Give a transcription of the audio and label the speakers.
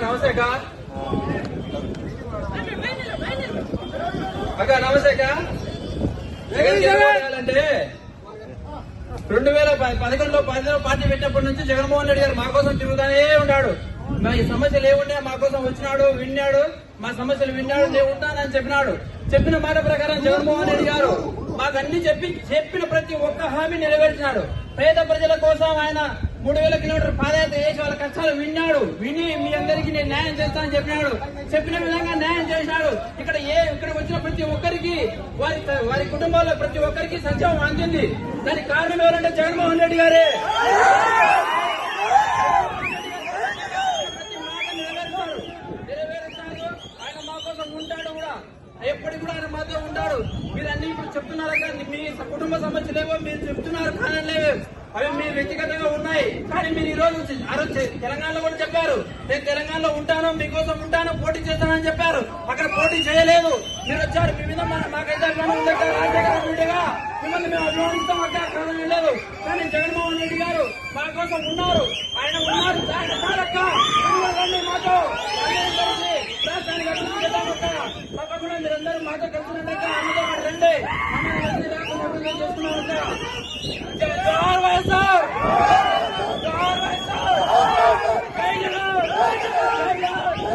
Speaker 1: నమస్తే అక్క నమస్తే అంటే 2011లో పార్టీ పెట్టినప్పటి నుంచి జగన్మోహన్ రెడ్డి గారు మా కోసం తిరుగుతానే ఉన్నాడు. మా ఈ సమస్యలు ఏముండే మా కోసం వచ్చినాడు, విన్నాడు, మా సమస్యలు విన్నాడు, నేను ఉంటానని చెప్పినాడు. చెప్పిన మాట ప్రకారం జగన్మోహన్ రెడ్డి గారు మాకు అన్ని చెప్పిన ప్రతి ఒక్క హామీ నెరవేర్చినాడు. పేద ప్రజల కోసం ఆయన 3000 కిలోమీటర్ పాదయాత్ర చేసి వాళ్ళ కష్టాలు విని మీ అందరికీ నేను న్యాయం చేస్తానని చెప్పినాడు. చెప్పిన విధంగా న్యాయం చేసినాడు. ఇక్కడ వచ్చిన ప్రతి ఒక్కరికి వారి కుటుంబాల్లో ప్రతి ఒక్కరికి సంక్షేమం అందింది. దానికి కారణం ఎవరంటే జగన్మోహన్ రెడ్డి గారే. నెరవేరుస్తాడు. ఆయన మా కోసం ఉంటాడు కూడా, ఎప్పటికి కూడా ఆయన మాతో ఉంటాడు. మీరు అన్ని ఇప్పుడు చెప్తున్నారు కానీ మీ కుటుంబ సమస్యలేవో మీరు చెప్తున్నారు, కారణలేవో అవి మీరు వ్యక్తిగతంగా ఉన్నాయి. కానీ మీరు ఈ రోజు తెలంగాణలో కూడా చెప్పారు, నేను తెలంగాణలో ఉంటాను, మీకోసం ఉంటాను, పోటీ చేస్తానని చెప్పారు. అక్కడ పోటీ చేయలేదు. మీరు వచ్చారు, మీ మీద మాకైతే అభిమానం దగ్గర రాజశేఖర రెడ్డిగా మిమ్మల్ని మేము అభిమానిస్తాం. అక్కడ కారణం లేదు. కానీ జగన్మోహన్ రెడ్డి గారు మా కోసం ఉన్నారు. ఆయన ఉన్నారు మాతో రాష్ట్రానికి అభివృద్ధి చేద్దామక్క. తప్పకుండా మీరందరూ మాతో కలిసినట్లయితే అందులో రండి. మమ్మల్ని రాకుండా చేసుకున్నామక్క. వైఎస్ఆర్